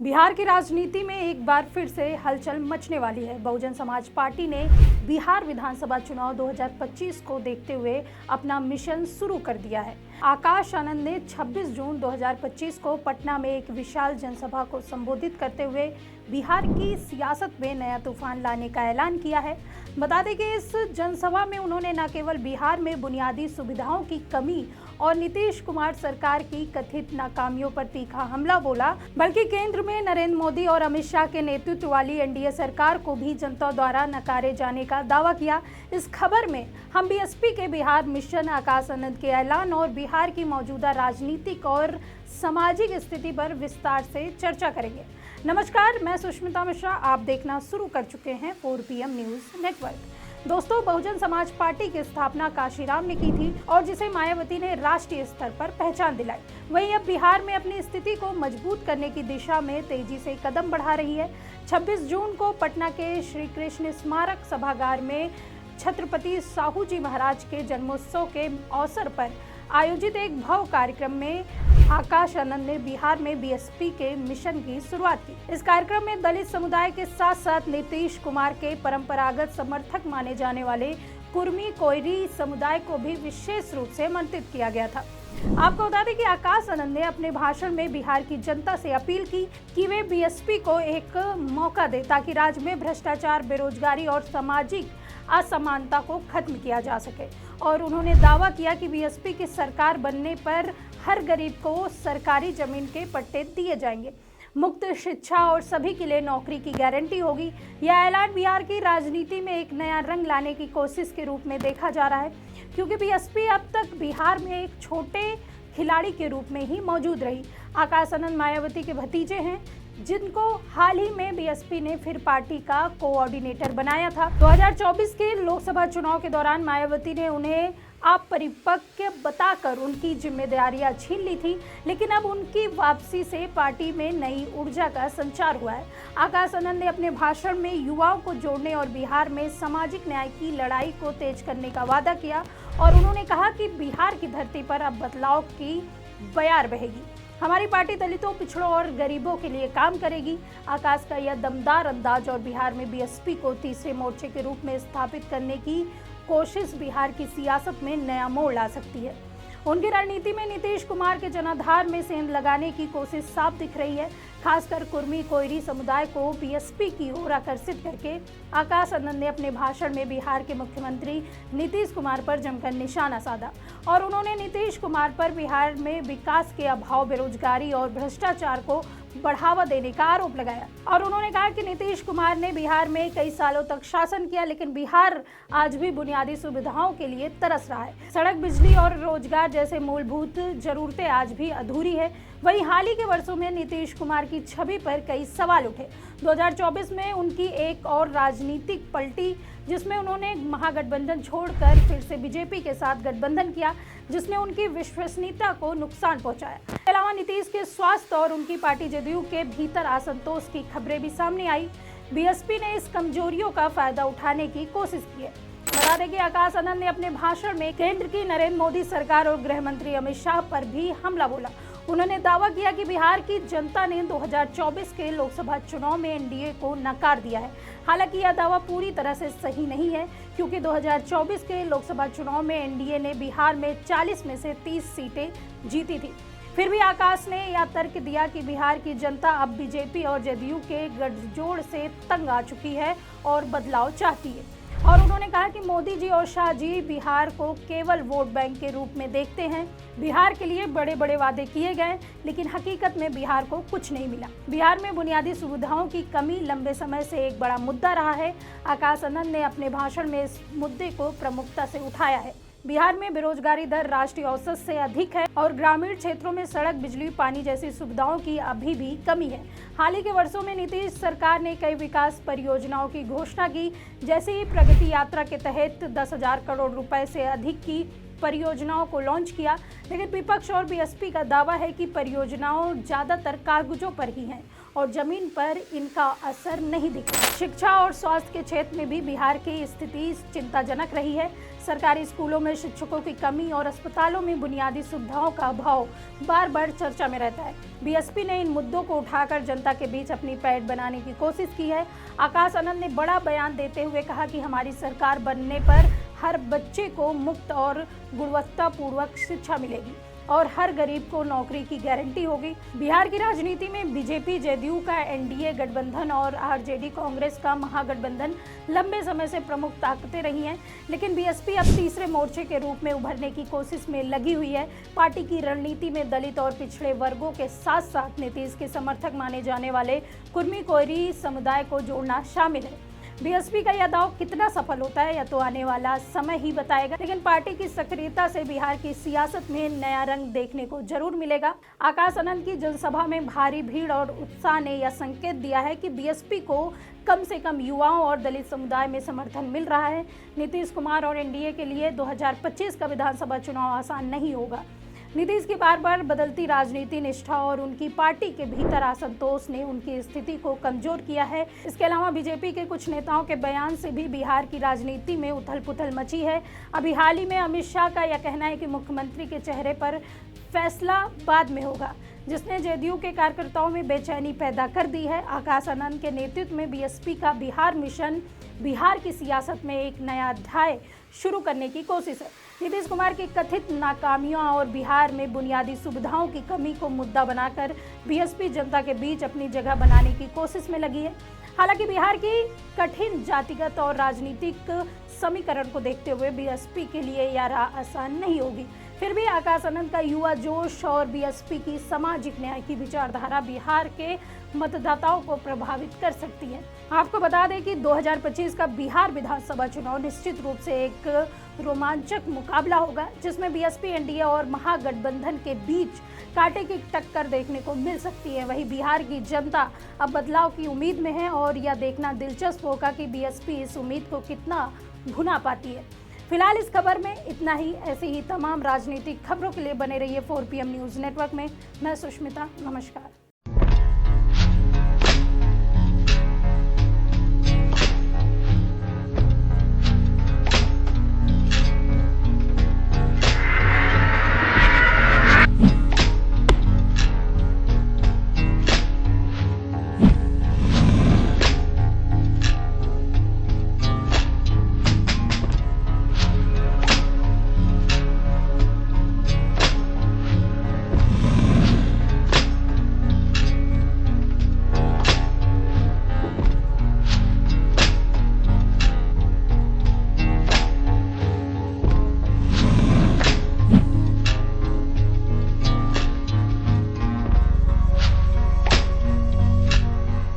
बिहार की राजनीति में एक बार फिर से हलचल मचने वाली है। बहुजन समाज पार्टी ने बिहार विधानसभा चुनाव 2025 को देखते हुए अपना मिशन शुरू कर दिया है। आकाश आनंद ने 26 जून 2025 को पटना में एक विशाल जनसभा को संबोधित करते हुए बिहार की सियासत में नया तूफान लाने का ऐलान किया है। बता दें कि इस जनसभा में उन्होंने न केवल बिहार में बुनियादी सुविधाओं की कमी और नीतीश कुमार सरकार की कथित नाकामियों पर तीखा हमला बोला, बल्कि केंद्र में नरेंद्र मोदी और अमित शाह के नेतृत्व वाली एनडीए सरकार को भी जनता द्वारा नकारे जाने का दावा किया। इस खबर में हम बीएसपी के बिहार मिशन, आकाश आनंद के ऐलान और बिहार की मौजूदा राजनीतिक और सामाजिक स्थिति पर विस्तार से चर्चा करेंगे। नमस्कार, मैं सुष्मिता मिश्रा। आप देखना शुरू कर चुके हैं 4 PM न्यूज नेटवर्क। दोस्तों, बहुजन समाज पार्टी की स्थापना काशीराम ने की थी और जिसे मायावती ने राष्ट्रीय स्तर पर पहचान दिलाई। वहीं अब बिहार में अपनी स्थिति को मजबूत करने की दिशा में तेजी से कदम बढ़ा रही है। 26 जून को पटना के श्री कृष्ण स्मारक सभागार में छत्रपति साहू जी महाराज के जन्मोत्सव के अवसर पर आयोजित एक भव्य कार्यक्रम में आकाश आनंद ने बिहार में बीएसपी के मिशन की शुरुआत की। इस कार्यक्रम में दलित समुदाय के साथ साथ नीतीश कुमार के परंपरागत समर्थक माने जाने वाले कुर्मी कोयरी समुदाय को भी विशेष रूप से आमंत्रित किया गया था। आपको बता दें कि आकाश आनंद ने अपने भाषण में बिहार की जनता से अपील की कि वे बीएसपी को एक मौका दे ताकि राज्य में भ्रष्टाचार, बेरोजगारी और सामाजिक असमानता को खत्म किया जा सके। और उन्होंने दावा किया कि बीएसपी की सरकार बनने पर हर गरीब को सरकारी जमीन के पट्टे दिए जाएंगे, मुफ्त शिक्षा और सभी के लिए नौकरी की गारंटी होगी। यह ऐलान बिहार की राजनीति में एक नया रंग लाने की कोशिश के रूप में देखा जा रहा है, क्योंकि बीएसपी अब तक बिहार में एक छोटे खिलाड़ी के रूप में ही मौजूद रही। आकाश आनंद मायावती के भतीजे हैं, जिनको हाल ही में बीएसपी ने फिर पार्टी का कोऑर्डिनेटर बनाया था। 2024 के लोकसभा चुनाव के दौरान मायावती ने उन्हें अपरिपक्व बताकर उनकी जिम्मेदारियां छीन ली थी, लेकिन अब उनकी वापसी से पार्टी में नई ऊर्जा का संचार हुआ है। आकाश आनंद ने अपने भाषण में युवाओं को जोड़ने और बिहार में सामाजिक न्याय की लड़ाई को तेज करने का वादा किया और उन्होंने कहा कि बिहार की धरती पर अब बदलाव की बयार बहेगी। हमारी पार्टी दलितों, पिछड़ों और गरीबों के लिए काम करेगी। आकाश का यह दमदार अंदाज और बिहार में बीएसपी को तीसरे मोर्चे के रूप में स्थापित करने की कोशिश बिहार की सियासत में नया मोड़ ला सकती है। उनकी रणनीति में नीतीश कुमार के जनाधार में सेंध लगाने की कोशिश साफ दिख रही है। खासकर कुर्मी कोयरी समुदाय को बीएसपी की ओर आकर्षित करके आकाश आनंद ने अपने भाषण में बिहार के मुख्यमंत्री नीतीश कुमार पर जमकर निशाना साधा और उन्होंने नीतीश कुमार पर बिहार में विकास के अभाव, बेरोजगारी और भ्रष्टाचार को बढ़ावा देने का आरोप लगाया। और उन्होंने कहा कि नीतीश कुमार ने बिहार में कई सालों तक शासन किया, लेकिन बिहार आज भी बुनियादी सुविधाओं के लिए तरस रहा है। सड़क, बिजली और रोजगार जैसे मूलभूत जरूरतें आज भी अधूरी है। वहीं हाल ही के वर्षों में नीतीश कुमार की छवि पर कई सवाल उठे। 2024 में उनकी एक और राजनीतिक पलटी, जिसमें उन्होंने महागठबंधन छोड़कर फिर से बीजेपी के साथ गठबंधन किया, जिसने उनकी विश्वसनीयता को नुकसान पहुंचाया। इसके अलावा नीतीश के स्वास्थ्य और उनकी पार्टी जदयू के भीतर असंतोष की खबरें भी सामने आई। बीएसपी ने इस कमजोरियों का फायदा उठाने की कोशिश की है। बता दें कि आकाश आनंद ने अपने भाषण में केंद्र की नरेंद्र मोदी सरकार और गृह मंत्री अमित शाह पर भी हमला बोला। उन्होंने दावा किया कि बिहार की जनता ने 2024 के लोकसभा चुनाव में एनडीए को नकार दिया है। हालांकि यह दावा पूरी तरह से सही नहीं है, क्योंकि 2024 के लोकसभा चुनाव में एनडीए ने बिहार में 40 में से 30 सीटें जीती थी। फिर भी आकाश ने यह तर्क दिया कि बिहार की जनता अब बीजेपी और जदयू के गठजोड़ से तंग आ चुकी है और बदलाव चाहती है। और उन्होंने कहा कि मोदी जी और शाह जी बिहार को केवल वोट बैंक के रूप में देखते हैं। बिहार के लिए बड़े बड़े वादे किए गए, लेकिन हकीकत में बिहार को कुछ नहीं मिला। बिहार में बुनियादी सुविधाओं की कमी लंबे समय से एक बड़ा मुद्दा रहा है। आकाश आनंद ने अपने भाषण में इस मुद्दे को प्रमुखता से उठाया है। बिहार में बेरोजगारी दर राष्ट्रीय औसत से अधिक है और ग्रामीण क्षेत्रों में सड़क, बिजली, पानी जैसी सुविधाओं की अभी भी कमी है। हाल ही के वर्षों में नीतीश सरकार ने कई विकास परियोजनाओं की घोषणा की, जैसे ही प्रगति यात्रा के तहत 10,000 करोड़ रुपए से अधिक की परियोजनाओं को लॉन्च किया। लेकिन विपक्ष और बीएसपी का दावा है कि परियोजनाओं ज्यादातर कागजों पर ही हैं और जमीन पर इनका असर नहीं दिख रहा। शिक्षा और स्वास्थ्य के क्षेत्र में भी बिहार की स्थिति चिंताजनक रही है। सरकारी स्कूलों में शिक्षकों की कमी और अस्पतालों में बुनियादी सुविधाओं का अभाव बार बार चर्चा में रहता है। बीएसपी ने इन मुद्दों को उठाकर जनता के बीच अपनी पैठ बनाने की कोशिश की है। आकाश आनंद ने बड़ा बयान देते हुए कहा कि हमारी सरकार बनने पर हर बच्चे को मुफ्त और गुणवत्तापूर्वक शिक्षा मिलेगी और हर गरीब को नौकरी की गारंटी होगी। बिहार की राजनीति में बीजेपी जेडीयू का एनडीए गठबंधन और आरजेडी कांग्रेस का महागठबंधन लंबे समय से प्रमुख ताकतें रही हैं, लेकिन बीएसपी अब तीसरे मोर्चे के रूप में उभरने की कोशिश में लगी हुई है। पार्टी की रणनीति में दलित और पिछड़े वर्गों के साथ साथ नीतीश के समर्थक माने जाने वाले कुर्मी कोयरी समुदाय को जोड़ना शामिल है। बीएसपी का यह दांव कितना सफल होता है या तो आने वाला समय ही बताएगा, लेकिन पार्टी की सक्रियता से बिहार की सियासत में नया रंग देखने को जरूर मिलेगा। आकाश आनंद की जनसभा में भारी भीड़ और उत्साह ने यह संकेत दिया है कि बीएसपी को कम से कम युवाओं और दलित समुदाय में समर्थन मिल रहा है। नीतीश कुमार और एनडीए के लिए 2025 का विधानसभा चुनाव आसान नहीं होगा। नीतीश की बार बार बदलती राजनीति निष्ठा और उनकी पार्टी के भीतर असंतोष ने उनकी स्थिति को कमजोर किया है। इसके अलावा बीजेपी के कुछ नेताओं के बयान से भी बिहार की राजनीति में उथल पुथल मची है। अभी हाल ही में अमित शाह का यह कहना है कि मुख्यमंत्री के चेहरे पर फैसला बाद में होगा, जिसने जेडीयू के कार्यकर्ताओं में बेचैनी पैदा कर दी है। आकाश आनंद के नेतृत्व में बीएसपी का बिहार मिशन बिहार की सियासत में एक नया अध्याय शुरू करने की कोशिश है। नीतीश कुमार की कथित नाकामियों और बिहार में बुनियादी सुविधाओं की कमी को मुद्दा बनाकर बीएसपी जनता के बीच अपनी जगह बनाने की कोशिश में लगी है। हालांकि बिहार की कठिन जातिगत और राजनीतिक समीकरण को देखते हुए बीएसपी के लिए यह राह आसान नहीं होगी। फिर भी आकाश आनंद का युवा जोश और बीएसपी की सामाजिक न्याय की विचारधारा बिहार के मतदाताओं को प्रभावित कर सकती है। आपको बता दें कि 2025 का बिहार विधानसभा चुनाव निश्चित रूप से एक रोमांचक मुकाबला होगा, जिसमें बीएसपी, एनडीए और महागठबंधन के बीच कांटे की टक्कर देखने को मिल सकती है। वहीं बिहार की जनता अब बदलाव की उम्मीद में है और यह देखना दिलचस्प होगा कि बीएसपी इस उम्मीद को कितना भुना पाती है। फिलहाल इस खबर में इतना ही। ऐसे ही तमाम राजनीतिक खबरों के लिए बने रहिए 4PM न्यूज़ नेटवर्क में। मैं सुष्मिता, नमस्कार।